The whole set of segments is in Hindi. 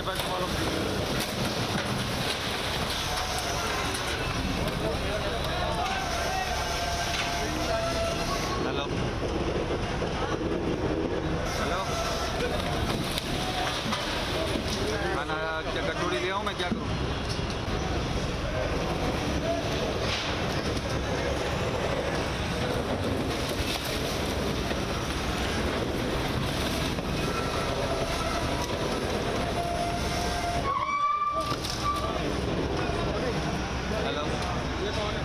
बस फॉलो। हेलो हेलो, खाना क्या कटोरी ले आऊँ मैं, क्या करूँ? हेलो, ये कौन है?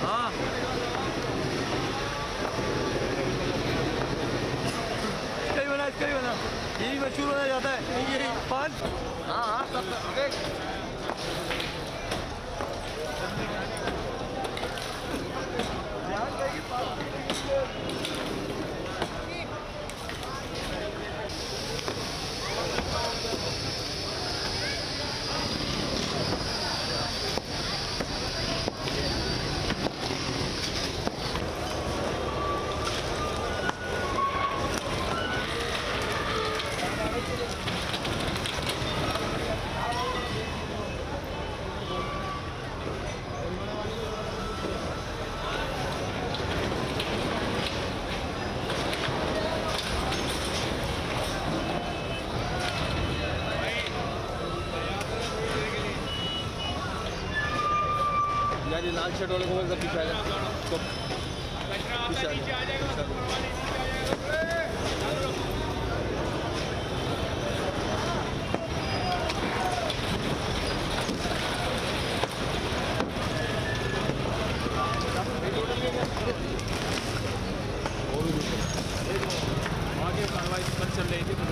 हाँ इसका ही बना, यही मशहूर होना जाता है, यही पान। हाँ हाँ सब यार, ये लाल शर्ट वाले को बोल पीछे आ जा, तो पीछे आ जा। आगे कार्रवाई चल रही थी, तो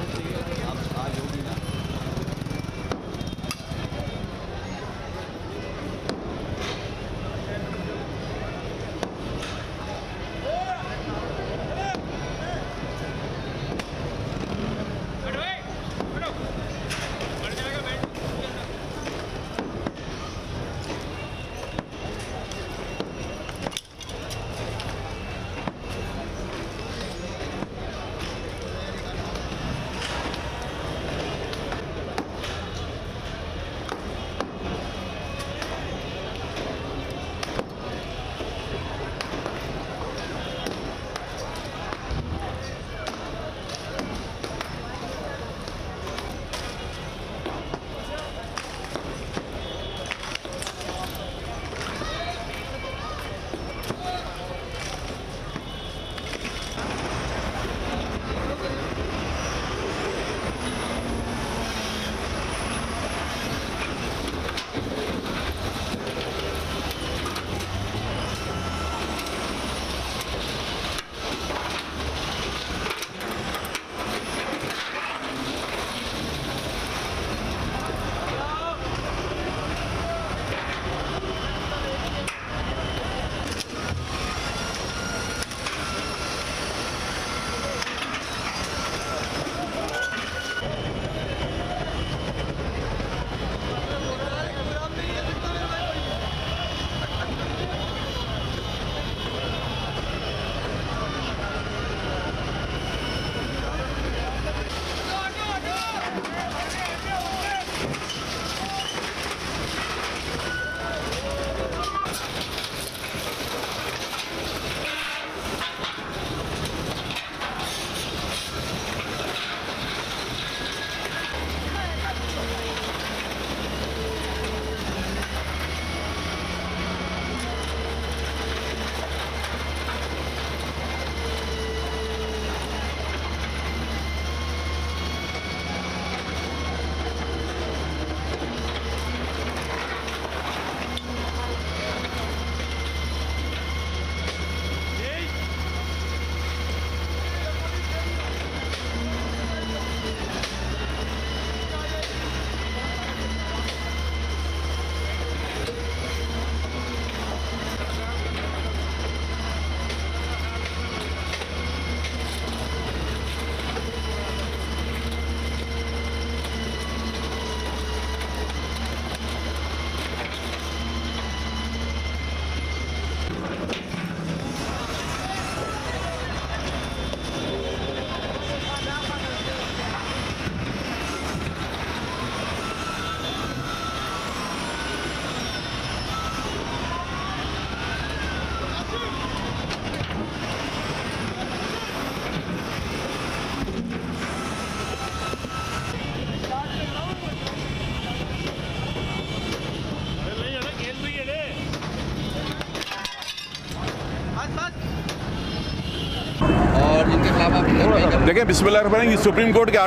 आज होगी ना। देखें बिस्मिल्लाह, सुप्रीम कोर्ट के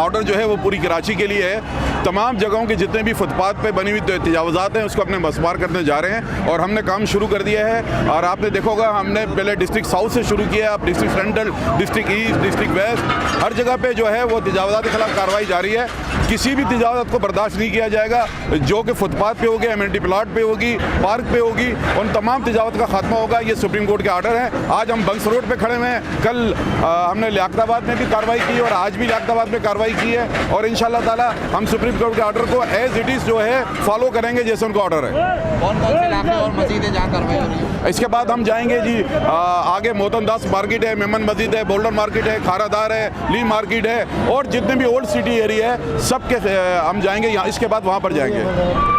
ऑर्डर जो है वो पूरी कराची के लिए है। तमाम जगहों के जितने भी फुटपाथ पे बनी हुई तजावज़ात हैं उसको अपने मसमार करने जा रहे हैं और हमने काम शुरू कर दिया है। और आपने देखोगा हमने पहले डिस्ट्रिक्ट साउथ से शुरू किया, अब district central, district east, district west, हर जगह पे जो है वो तजावज़ात के खिलाफ कार्रवाई जारी है। किसी भी तजावज़ात को बर्दाश्त नहीं किया जाएगा, जो कि फुटपाथ पे होगी, एमिनिटी प्लाट पे होगी, पार्क पे होगी, उन तमाम तजावज़ात का खात्मा होगा। ये सुप्रीम कोर्ट के ऑर्डर है। आज हम बंक्स रोड पे खड़े हुए हैं, कल हमने लियाकताबाद में भी कार्रवाई की और आज भी लियाकताबाद में कार्रवाई की है और इंशाअल्लाह ताला हम सुप्रीम कोर्ट के ऑर्डर को एज इट इज़ जो है फॉलो करेंगे जैसे उनका ऑर्डर है। कौन कौन से इलाके और मस्जिदें जहाँ कार्रवाई हो रही है? इसके बाद हम जाएंगे जी आगे मोहतन दास मार्केट है, मेमन मस्जिद है, बोल्डर मार्केट है, खारादार है, ली मार्केट है और जितने भी ओल्ड सिटी एरिया है सबके हम जाएंगे यहाँ। इसके बाद वहाँ पर जाएंगे।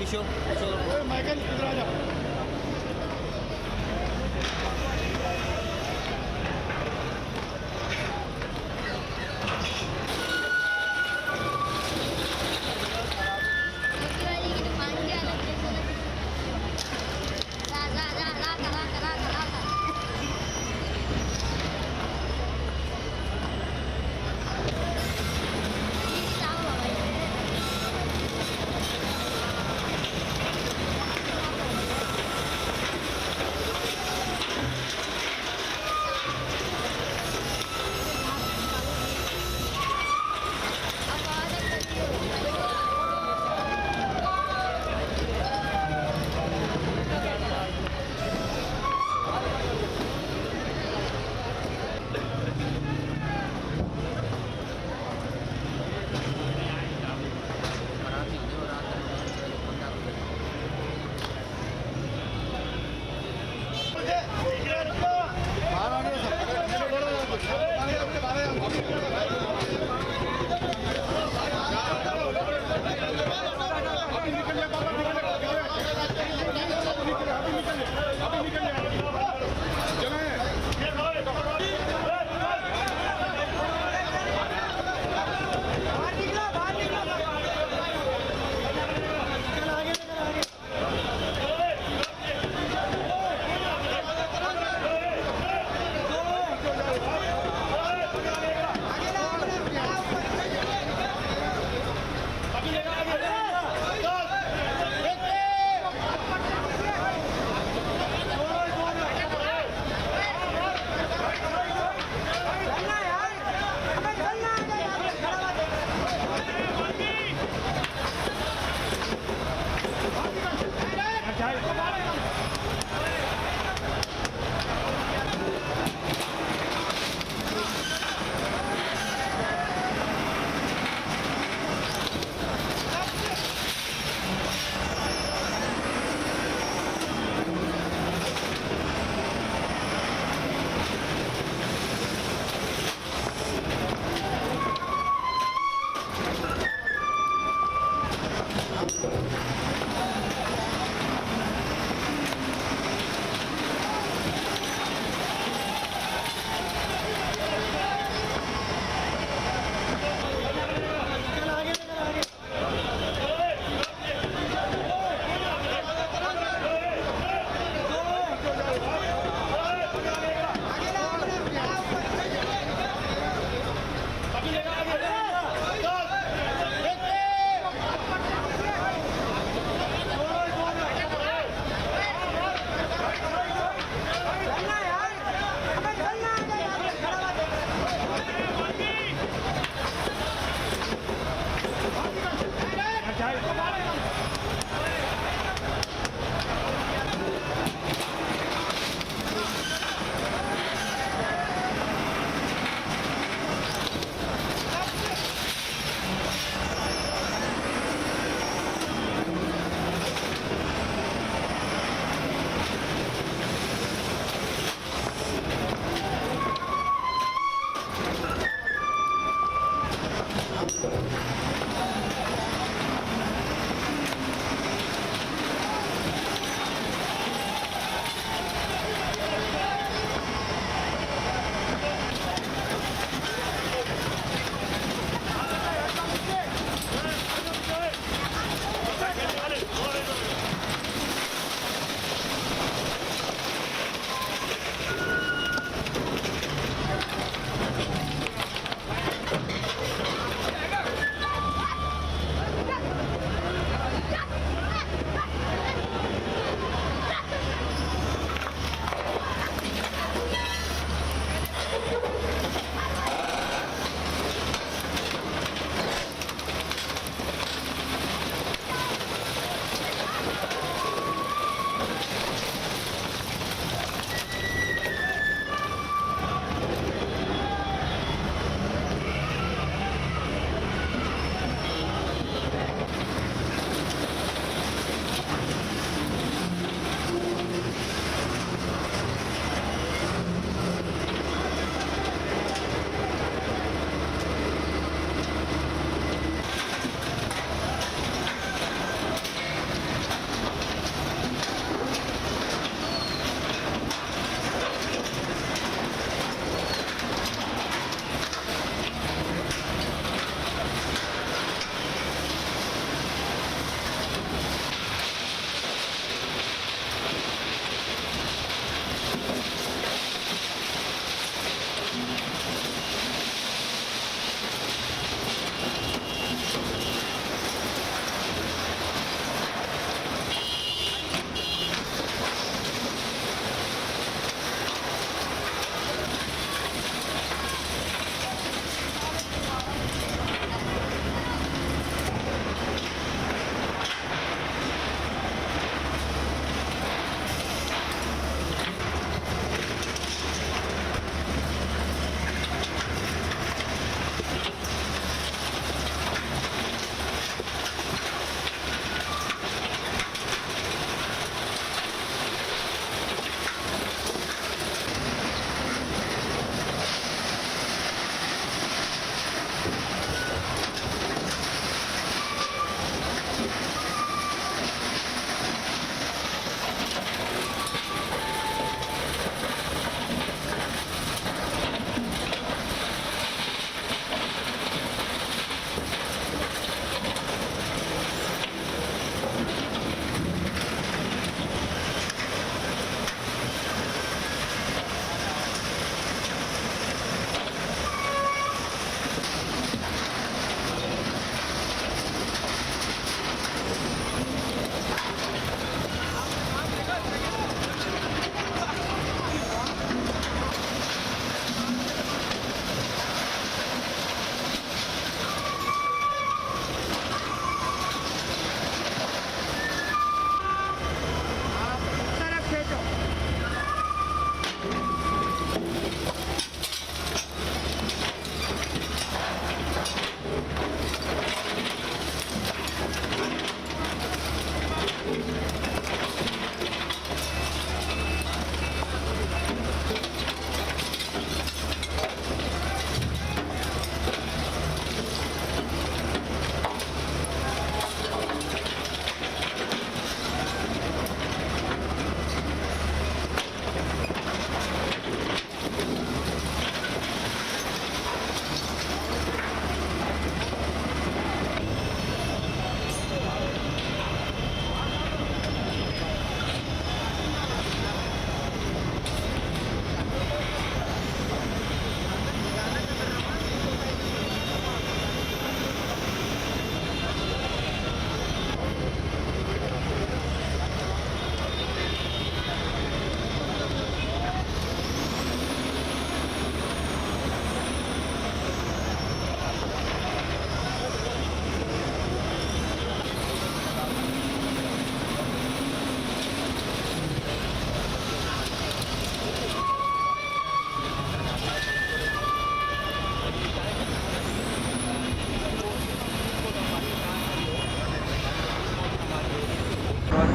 पीछे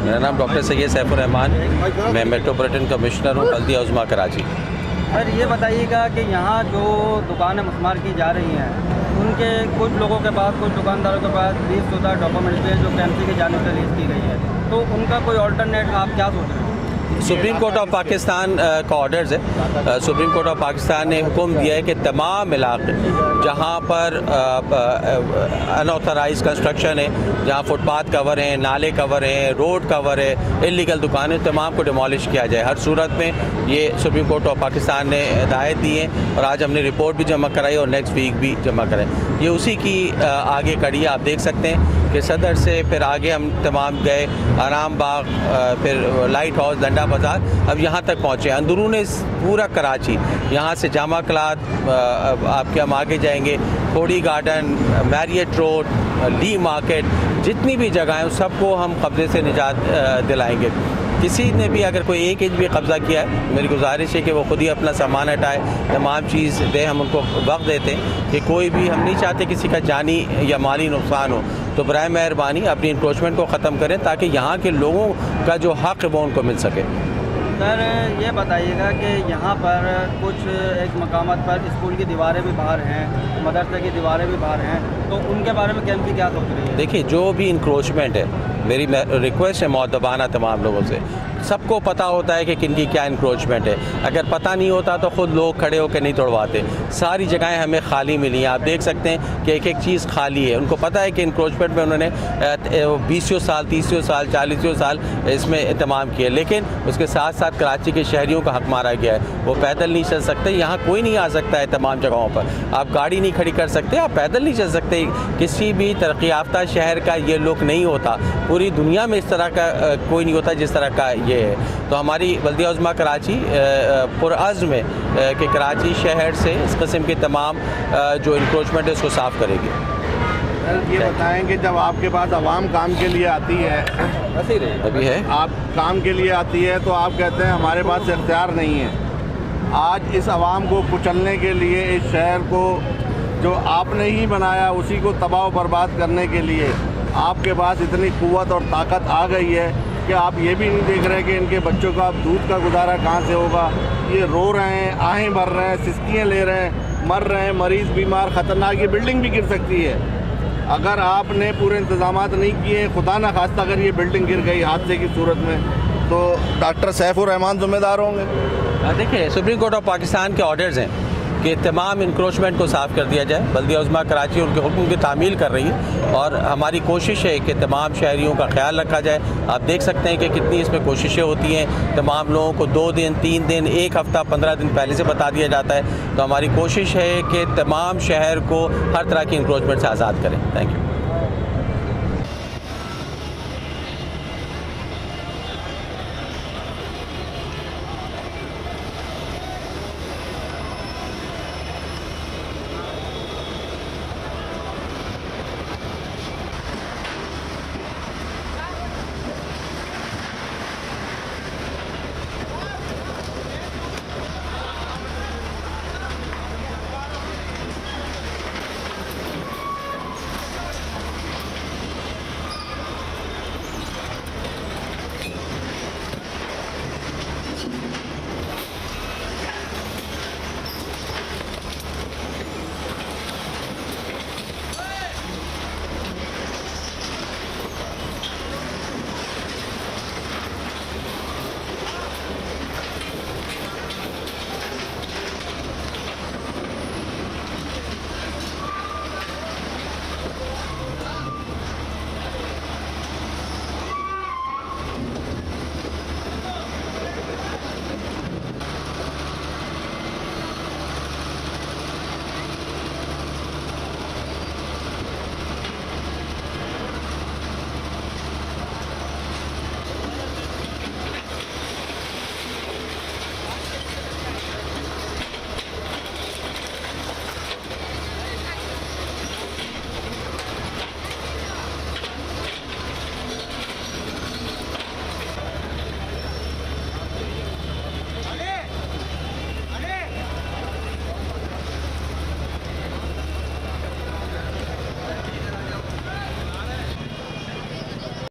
मेरा नाम डॉक्टर सैयद सैफुर रहमान, मैं मेट्रोपॉलिटन कमिश्नर हूँ बल्दिया उज़्मा कराची। सर ये बताइएगा कि यहाँ जो दुकानें मुस्मार की जा रही हैं उनके कुछ लोगों के पास, कुछ दुकानदारों के पास 20 डॉक्यूमेंट्स भी हैं जो KMC की जानिब से रिलीज़ की गई है, तो उनका कोई ऑल्टरनेट आप क्या सोच रहे हैं? सुप्रीम कोर्ट ऑफ पाकिस्तान का ऑर्डर्स है। सुप्रीम कोर्ट ऑफ पाकिस्तान ने हुक्म दिया है कि तमाम इलाके जहाँ पर अनऑथराइज कंस्ट्रक्शन है, जहाँ फुटपाथ कवर हैं, नाले कवर हैं, रोड कवर है, इलीगल दुकानें, तमाम को डिमोलिश किया जाए। हर सूरत में ये सुप्रीम कोर्ट ऑफ पाकिस्तान ने हिदायत दी है और आज हमने रिपोर्ट भी जमा कराई और नेक्स्ट वीक भी जमा कराई। ये उसी की आगे कड़ी आप देख सकते हैं कि सदर से फिर आगे हम तमाम गए, आराम बाग, फिर लाइट हाउस, डंडा बाज़ार, अब यहाँ तक पहुँचे। अंदरून पूरा कराची, यहाँ से जामा कलात, आपके हम आगे जाएंगे, थोड़ी गार्डन, मैरियट रोड, ली मार्केट, जितनी भी जगह हैं सबको हम कब्ज़े से निजात दिलाएंगे। किसी ने भी अगर कोई 1 इंच भी कब्ज़ा किया है, मेरी गुजारिश है कि वो खुद ही अपना सामान हटाए, तमाम चीज़ दे। हम उनको वक्त देते हैं कि कोई भी, हम नहीं चाहते किसी का जानी या माली नुकसान हो, तो बराए मेहरबानी अपनी इंक्रोचमेंट को ख़त्म करें ताकि यहाँ के लोगों का जो हक़ है वो उनको मिल सके। सर ये बताइएगा कि यहाँ पर कुछ एक मकामात पर स्कूल की दीवारें भी बाहर हैं, मदरसे की दीवारें भी बाहर हैं, तो उनके बारे में KMC क्या सोच रही है? देखिए, जो भी इंक्रोचमेंट है, मेरी रिक्वेस्ट है मौदबाना तमाम लोगों से, सबको पता होता है कि किनकी क्या इंक्रोचमेंट है। अगर पता नहीं होता तो ख़ुद लोग खड़े होकर नहीं तोड़वाते। सारी जगहें हमें खाली मिली हैं, आप देख सकते हैं कि एक एक चीज़ खाली है। उनको पता है कि इंक्रोचमेंट में उन्होंने 20 साल, 30 साल, 40 साल इसमें इत्माम किए, लेकिन उसके साथ साथ कराची के शहरियों का हक़ मारा गया है। वो पैदल नहीं चल सकते, यहाँ कोई नहीं आ सकता है तमाम जगहों पर। आप गाड़ी नहीं खड़ी कर सकते, आप पैदल नहीं चल सकते। किसी भी तरक्की याफ्ता शहर का ये लुक नहीं होता, पूरी दुनिया में इस तरह का कोई नहीं होता जिस तरह का ये है। तो हमारी बल्दिया उज़्मा कराची पुरअज़्म है कि कराची शहर से इस किस्म के तमाम जो इंक्रोचमेंट है उसको साफ़ करेगी। ये बताएं कि जब आपके पास आवाम काम के लिए आती है, अभी है, आप काम के लिए आती है तो आप कहते हैं हमारे पास इख्तियार नहीं है। आज इस आवाम को कुचलने के लिए, इस शहर को जो आपने ही बनाया उसी को तबाह बर्बाद करने के लिए आपके पास इतनी क़ुव्वत और ताकत आ गई है कि आप ये भी नहीं देख रहे कि इनके बच्चों का दूध का गुजारा कहाँ से होगा। ये रो रहे हैं, आहें भर रहे हैं, सिसकियाँ ले रहे हैं, मर रहे हैं, मरीज़ बीमार, ख़तरनाक, ये बिल्डिंग भी गिर सकती है अगर आपने पूरे इंतजामात नहीं किए। खुदा न खास्ता अगर ये बिल्डिंग गिर गई हादसे की सूरत में तो डॉक्टर सैफुर रहमान ज़िम्मेदार होंगे। देखिए, सुप्रीम कोर्ट ऑफ पाकिस्तान के ऑर्डर्स हैं कि तमाम इंक्रोचमेंट को साफ़ कर दिया जाए। बल्दिया उज़्मा कराची उनके हुक्म की तामील कर रही है और हमारी कोशिश है कि तमाम शहरियों का ख्याल रखा जाए। आप देख सकते हैं कि कितनी इसमें कोशिशें होती हैं। तमाम लोगों को 2 दिन, 3 दिन, 1 हफ़्ता, 15 दिन पहले से बता दिया जाता है। तो हमारी कोशिश है कि तमाम शहर को हर तरह की इंक्रोचमेंट से आज़ाद करें। Thank you.